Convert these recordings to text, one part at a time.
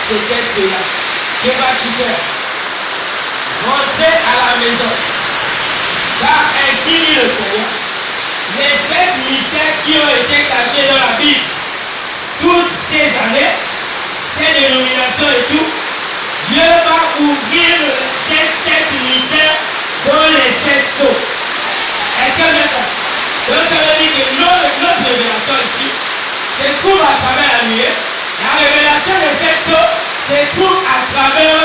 c'était cela. Que vas-tu faire? Rentrer à la maison. Car ainsi dit le Seigneur, les 7 mystères qui ont été cachés dans la Bible, toutes ces années, ces dénominations et tout, Dieu va ouvrir ces 7 mystères dans les 7 sceaux. Est-ce que vous êtes là? Donc ça veut dire que notre révélation ici se trouve à travers la nuée. La révélation de 7 sceaux se trouve à travers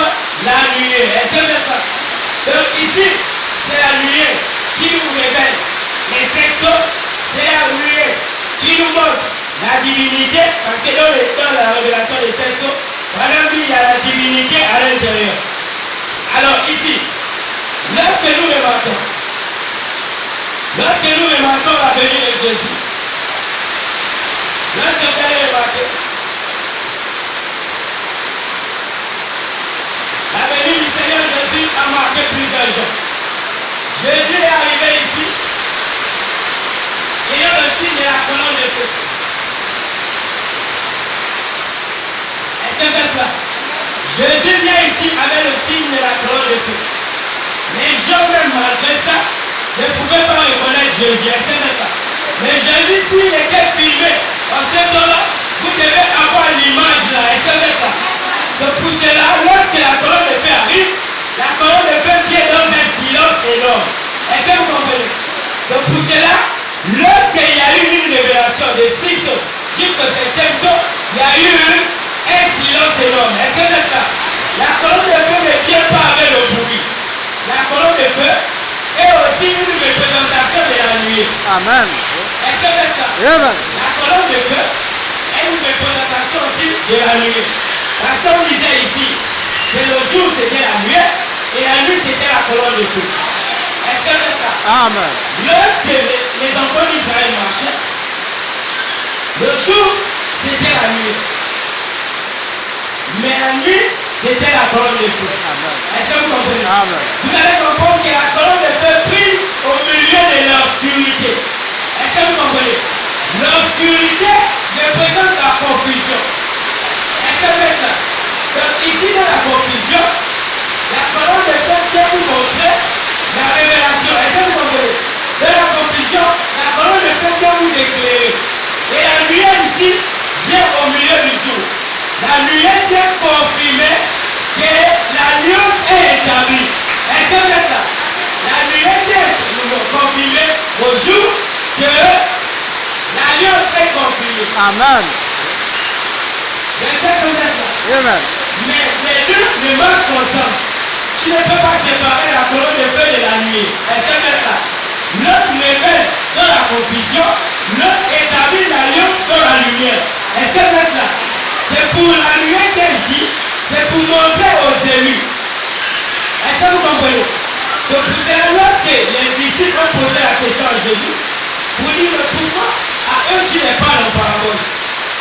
la nuée. Est-ce que vous êtes là? Donc ici, c'est la nuée qui nous révèle les 7 sceaux. C'est la nuée qui nous montre la divinité, parce que dans la révélation des 7 sceaux, madame dit il y a la divinité à l'intérieur. Alors ici, lorsque nous remarquons la venue de Jésus, lorsque vous allez remarquer la venue du Seigneur Jésus a marqué plusieurs gens. Jésus est arrivé ici, ayant le signe de la colonne de feu. Est-ce que vous êtes là? Jésus vient ici avec le signe de la colonne de feu. Les gens, même malgré ça, ne pouvaient pas reconnaître Jésus. Est-ce que vous êtes là? Mais Jésus, s'il était filmé en ce temps-là, vous devez avoir l'image là. Est-ce que vous êtes là? C'est pour cela, lorsque la colonne de feu arrive, la colonne de feu vient dans un silence énorme. Est-ce que vous comprenez? Donc pour cela, lorsqu'il y a eu une révélation de 6 sceaux jusqu'au 7e sceau, il y a eu un silence énorme. Est-ce que vous êtes là? La colonne de feu ne vient pas avec le bruit. La colonne de feu est aussi une représentation de la nuit. Amen. Est-ce que vous êtes là? Amen. La colonne de feu est une représentation aussi de la nuit. Parce qu'on disait ici que le jour c'était la nuit et la nuit c'était la colonne de feu. Est-ce que vous êtes là? Amen. Lorsque les enfants d'Israël marchaient, le jour c'était la nuit. Mais la nuit c'était la colonne de feu. Amen. Est-ce que vous comprenez? Amen. Vous allez comprendre que la colonne de feu brille au milieu de l'obscurité. Est-ce que vous comprenez? L'obscurité représente la confusion. Est-ce que vous êtes là? Donc ici dans la confusion, la colonne de feu vient vous montrer la révélation. Est-ce que vous comprenez? Dans la confusion, la colonne de feu vient vous éclairer. Et la lumière ici vient au milieu du jour. La lumière vient confirmer que l'alliance est établie. Est-ce que vous êtes là? La lumière vient confirmer au jour que l'alliance est confirmée. Amen. Est-ce que vous êtes là? Amen. Mais les deux ne marchent ensemble. Tu ne peux pas séparer la colonne de feu de la nuit. Est-ce que vous êtes là? L'autre révèle dans la confusion, l'autre établit l'alliance dans la lumière. Est-ce que vous êtes là? C'est pour la lumière qui est ici, c'est pour montrer aux élus. Est-ce que vous comprenez? Donc c'est lorsque les disciples ont posé la question à Jésus, pour dire pourquoi à eux tu les parles en parabole.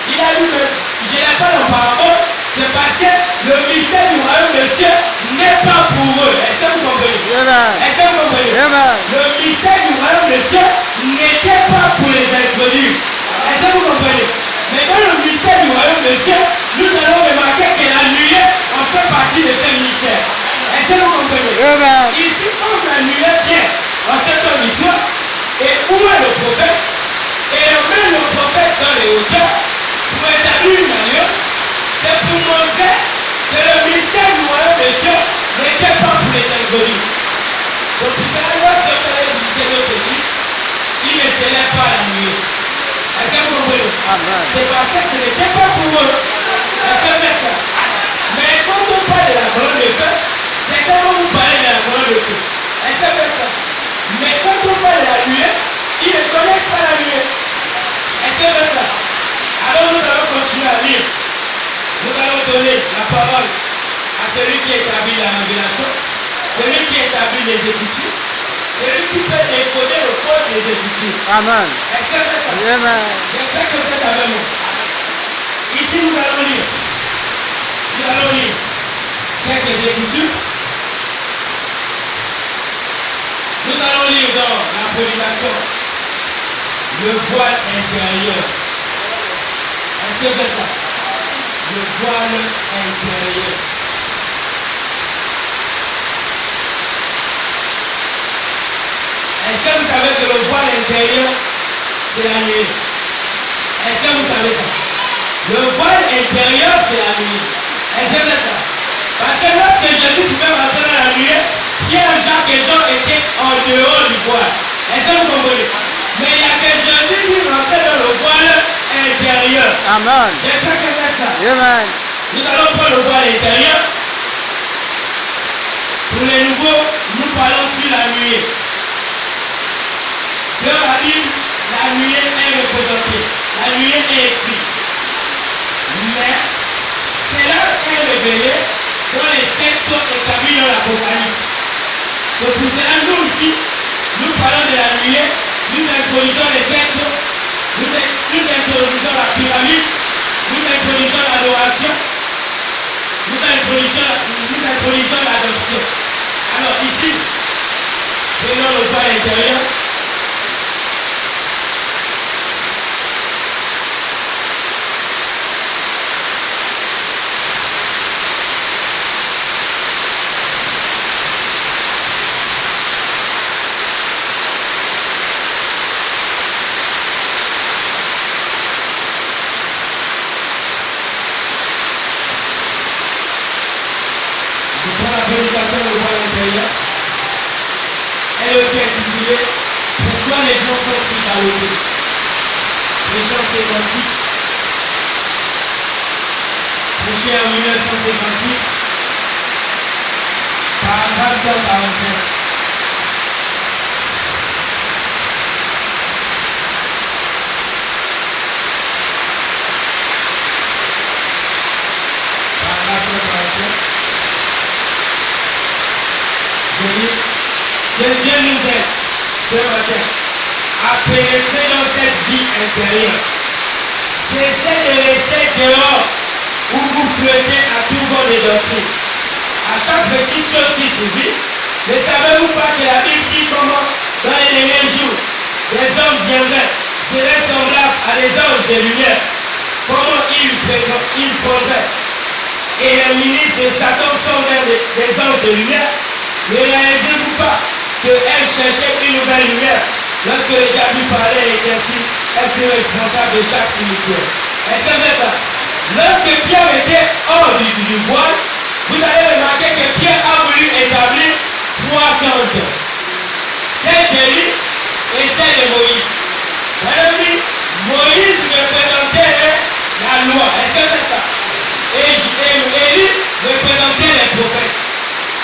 Il a dit que je les parle en parabole, c'est parce que le mystère du royaume des cieux n'est pas pour eux. Est-ce que vous comprenez? Est-ce que vous comprenez? Le mystère du royaume des cieux n'était pas pour les inconnus. Est-ce que vous comprenez? Mais dans le mystère du royaume des cieux, nous allons remarquer que la lumière en fait partie de ce mystère. Est-ce que vous comprenez? Ici, quand la lumière vient en cette mission, et où est le prophète? Et on met le prophète dans les hauteurs pour établir une alliance. C'est pour montrer que le mystère du royaume des cieux n'était pas pour les inconnus. Donc, c'est à lorsque vous allez visiter notre église, il ne s'élève pas la nuit. Est-ce que vous comprenez? C'est parce que ce n'était pas pour eux. Est-ce que vous êtes là? Mais quand on parle de la colonne de feu, c'est comme vous parlez de la colonne de feu. Est-ce que vous êtes là? Mais quand on parle de la lumière, ils ne connaissent pas la lumière. Est-ce que vous êtes là? Alors nous allons continuer à lire. Nous allons donner la parole à celui qui établit la révélation, celui qui établit les Écritures, celui qui peut décoder le code des Écritures. Amen. Est-ce que vous êtes là? Amen. J'espère que vous êtes avec moi. Ici nous allons lire. Nous allons lire quelques Écritures. Nous allons lire dans la prédication le voile intérieur. Est-ce que vous êtes là? le voile intérieur. Est-ce que vous savez que le voile intérieur, c'est la nuit? Est-ce que vous savez ça? Le voile intérieur, c'est la nuit. Est-ce que c'est ça? Parce que lorsque Jésus pouvait rentrer dans la nuit, Pierre, Jacques et Jean étaient en dehors du voile. Est-ce que vous comprenez? Mais il y a que Jésus qui rentrait dans le voile intérieur. Amen. J'espère que c'est ça. Amen. Nous allons prendre le voile intérieur. Pour les nouveaux, nous parlons sur la nuée. Dans la Bible, la nuée est représentée. La nuée est écrite. Mais cela est révélé dans les textes établis dans l'Apocalypse. Donc pour cela, nous aussi, nous parlons de la nuée, nous introduisons les textes, nous introduisons la pyramide, nous introduisons l'adoration, nous introduisons l'adoption. Alors ici, prenons le voile intérieur. Elle aussi intitulée Pourquoi les gens sont pris par le feu. Les gens sémantiques. Prêché en 1958. Paragraphe 145. Que Dieu nous aide ce matin à pénétrer dans cette vie intérieure. Cessez de rester dehors où vous flottez à tout vent des doctrines. À chaque petite chose qui suffit, ne savez-vous pas que la Bible dit comment dans les derniers jours, les hommes viendraient, seraient semblables à des anges de lumière, comment ils prendraient. Et les ministres de Satan sont des anges de lumière. Ne réalisez-vous pas qu'elle cherchait une nouvelle lumière lorsque le diable parlait et ainsi elle fut responsable de chaque similitude. Est-ce que c'est ça? Lorsque Pierre était hors du voile, vous allez remarquer que Pierre a voulu établir 3 camps. Celle d'Élie et celle de Moïse. Moïse représentait la loi. Est-ce que c'est ça? Et Élie représentait les prophètes.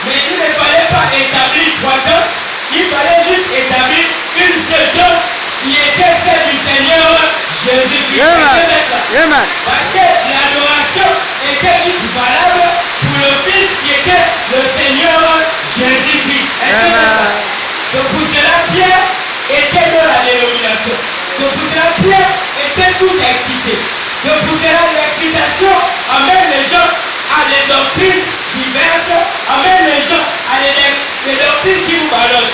Mais il ne fallait pas établir 3 camps. Il fallait juste établir une seule chose qui était celle du Seigneur Jésus-Christ. Amen. Parce que l'adoration était juste valable pour le Fils qui était le Seigneur Jésus-Christ. Est-ce que c'est ça? Donc pour cela, Pierre était dans la dénomination. Donc pour cela, Pierre était tout excité. Donc pour cela, l'excitation amène les gens à des doctrines diverses, amène les gens à des doctrines qui vous ballonnent.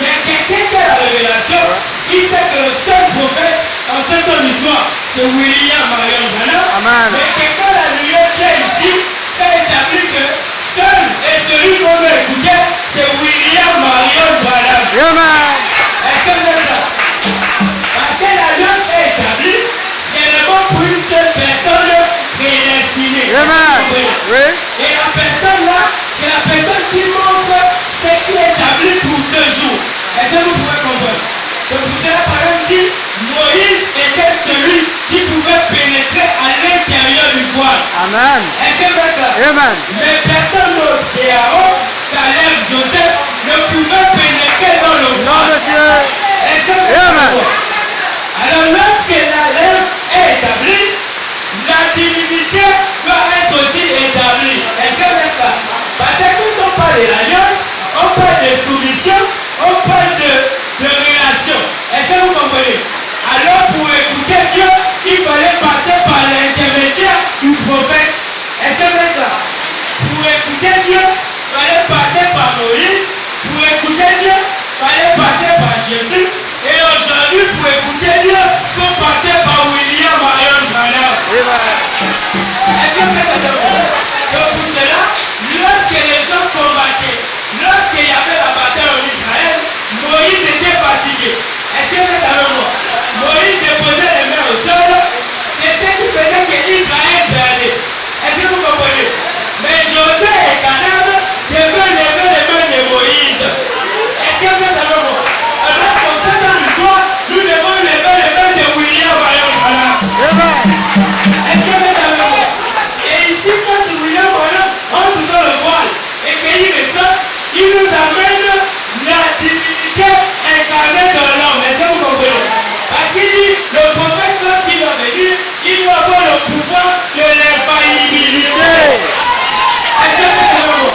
Mais quelqu'un qui a la révélation, il sait que le seul prophète en ce temps d'histoire, c'est William Marion Branham. Mais quelqu'un a la lumière qui est ici, fait établir que seul et celui qu'on veut écouter, c'est William Marion Branham. Est-ce que c'est ça? Parce que l'alliance est établie, c'est le mot pour une seule personne prédestinée. Et la personne là, c'est la personne qui montre ce qui est établi pour ce jour. Est-ce que vous pouvez comprendre? Donc pour cela, par exemple, dit Moïse était celui qui pouvait pénétrer à l'intérieur du voile. Amen. Est-ce que c'est ça? Mais personne d'autre, c'est Aaron, Caleb, Joseph, ne pouvait pénétrer dans le voile. Non, monsieur. Est-ce que c'est ça? Alors lorsque la lèvre est établie, la divinité doit être aussi établie. Est-ce que c'est ça? Parce que quand on parle de l'alliance, on parle de soumission, on parle de relation. Est-ce que vous comprenez? Alors pour écouter Dieu, il fallait passer par l'intermédiaire du prophète. Est-ce que c'est ça? Pour écouter Dieu, il fallait passer par Moïse. Pour écouter Dieu, il fallait passer par Jésus. Et aujourd'hui, pour écouter Dieu, il faut passer Donc pour cela, lorsque les gens combattaient, lorsqu'il y avait la bataille en Israël, Moïse était fatigué. Est-ce que vous êtes avec moi? Moïse déposait les mains au sol. C'est ce qui faisait que Israël perdait. Est-ce que vous comprenez? Mais Josué et Caleb devaient lever les mains de Moïse. Est-ce que vous êtes avec moi? Alors comme ça dans l'histoire, nous devons lever les mains de William Branham. Est-ce que vous êtes avec moi? Et ici, quand William Branham entre dans le voile et qu'il ressort, il nous amène la divinité incarnée dans l'homme. Est-ce que vous comprenez? Parce qu'il dit, le prophète, quand il va venir, il doit avoir le pouvoir de l'infaillibilité. Est-ce que vous comprenez?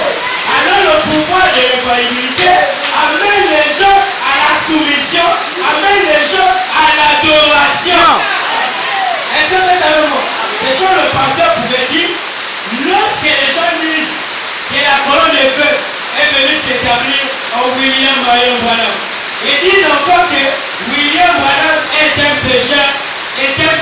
Alors le pouvoir de l'infaillibilité amène les gens à la soumission, amène les gens à l'adoration. Est-ce que vous êtes avec moi? C'est comme le pasteur pouvait dire, lorsque les gens disent que la colonne de feu est venue s'établir en William Marion Branham, ils disent encore que William Branham est un pécheur, est un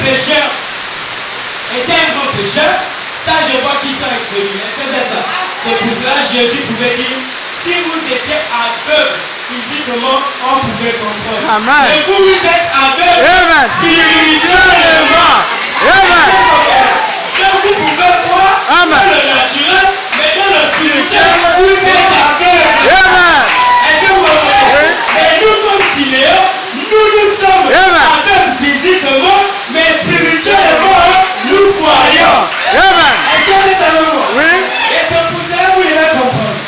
grand pécheur. Ça, je vois qu'ils sont exprimés. Est-ce que c'est ça? C'est pour cela que Jésus pouvait dire, si vous étiez aveugle, il dit comment on pouvait comprendre. Amen. Et vous êtes aveugle spirituellement. Amen. Donc vous pouvez voir dans le naturel, mais dans le spirituel, vous êtes aveugle. Amen. Est-ce que vous comprenez? Et nous, comme Siméon, nous sommes aveugles physiquement, mais spirituellement, nous voyons. Est-ce que vous êtes avec moi? Oui. Et c'est pour cela que vous devez comprendre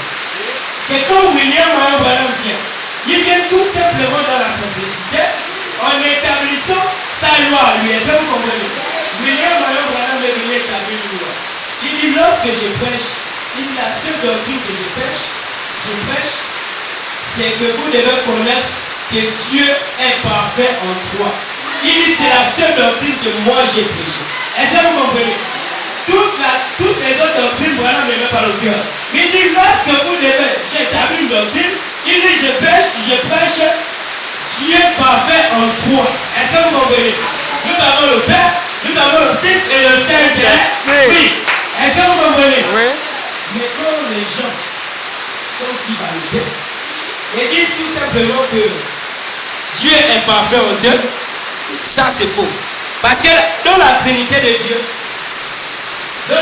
que quand William Branham vient, il vient tout simplement dans la simplicité en établissant sa loi. Lui, est-ce que vous comprenez? William Branham est venu établir une loi. Il dit, lorsque je prêche, il dit, la seule doctrine que je prêche, c'est que vous devez connaître que Dieu est parfait en toi. Il dit, c'est la seule doctrine que moi j'ai prêchée. Est-ce que vous comprenez? Toutes les autres doctrines, voilà, ne mettent pas le cœur. Il dit, lorsque vous devez, j'établis une doctrine, il dit, je prêche, Dieu est parfait en toi. Est-ce que vous comprenez? Nous avons le Père, nous avons le Fils et le Saint-Esprit. Est-ce que vous comprenez? Oui. Mais quand les gens sont validés et disent tout simplement que Dieu est parfait en Dieu, ça c'est faux. Parce que dans la Trinité de Dieu, il y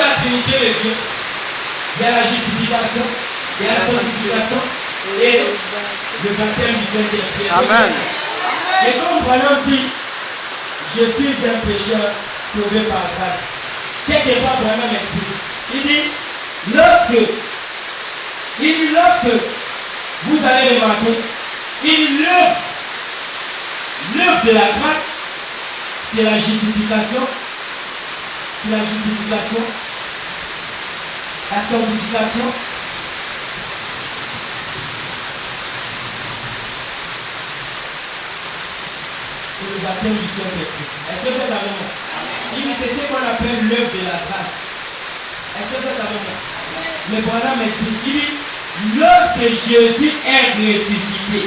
a la justification, il y a la sanctification et le baptême du Saint-Esprit. Amen. Et comme Branham dit, je suis un pécheur sauvé par grâce. Qu'est-ce que Branham explique? Il dit, lorsque vous allez remarquer, l'œuvre de la grâce, c'est la justification, la sanctification, et le baptême du Saint-Esprit. Est-ce que c'est avec moi? Il dit, c'est ce qu'on appelle l'œuvre de la grâce. Est-ce que c'est avec moi? Mais voilà, m'explique. Il dit, lorsque Jésus est ressuscité,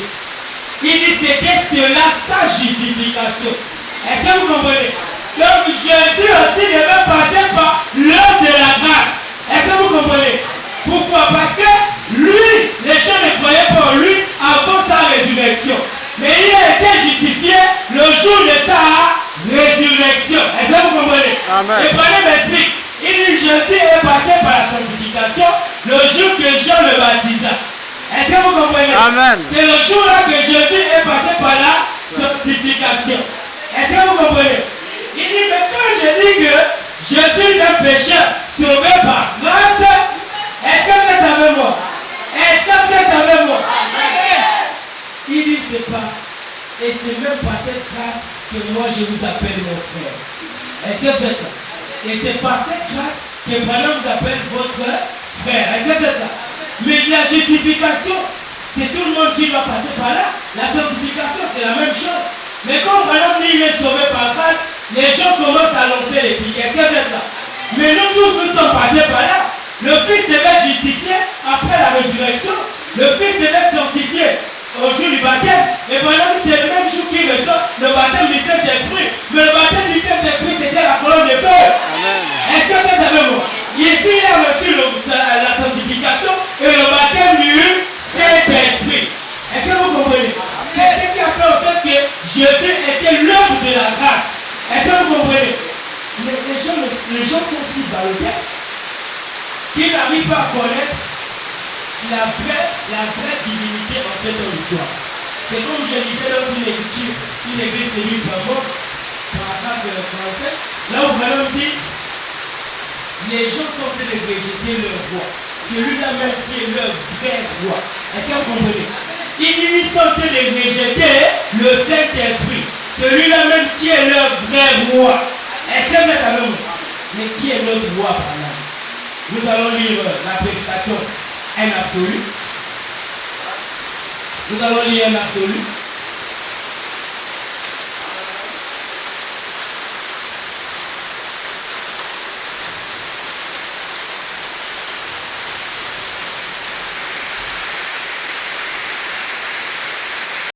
il dit, c'était cela sa justification. Est-ce que vous comprenez? Donc Jésus aussi devait passer par l'œuvre de la grâce. Est-ce que vous comprenez? Pourquoi? Parce que lui, les gens ne croyaient pas en lui avant sa résurrection. Mais il a été justifié le jour de sa résurrection. Est-ce que vous comprenez? Amen. Et Branham m'explique. Il dit, Jésus est passé par la sanctification le jour que Jean le baptisa. Est-ce que vous comprenez? Amen. C'est le jour-là que Jésus est passé par la sanctification. Est-ce que vous comprenez? Il dit, mais quand je dis que je suis un pécheur sauvé par grâce, est-ce que vous êtes avec moi? Est-ce que vous êtes avec moi? Il dit, c'est pas. Et c'est même par cette grâce que moi je vous appelle mon frère. Est-ce que vous êtes là? Et c'est par cette grâce que Branham vous appelle votre frère. Est-ce que vous êtes là? Mais la justification, c'est tout le monde qui doit passer par là. La sanctification, c'est la même chose. Mais quand Branham dit il est sauvé par grâce, les gens commencent à lancer les pics. Est-ce que vous êtes là? Mais nous tous, nous sommes passés par là. Le Fils devait être justifié après la résurrection. Le Fils devait être sanctifié au jour du baptême. Et Branham, c'est le même jour qu'il reçoit le baptême du Saint-Esprit. Mais le baptême du Saint-Esprit, c'était la colonne de feu. Est-ce que vous êtes avec moi? reçu la sanctification et le baptême du Saint-Esprit. Est-ce que vous comprenez? C'est ce qui a fait en fait que Jésus était l'œuvre de la grâce. Est-ce que vous comprenez? Les gens sont si ballottés qu'ils n'arrivent pas à connaître la vraie divinité en fait dans l'histoire. C'est comme je disais dans une écriture, une église cellule vraiment, paragraphe 47, là où vraiment dit, les gens sont en train de rejeter leur roi. Celui-là même qui est leur vrai roi. Est-ce que vous comprenez? Ils sont en train de rejeter le Saint-Esprit. Celui-là même qui est leur vrai roi. Est-ce que vous êtes avec moi? Mais qui est notre roi par là? Nous allons lire la prédication un absolu. Nous allons lire un absolu.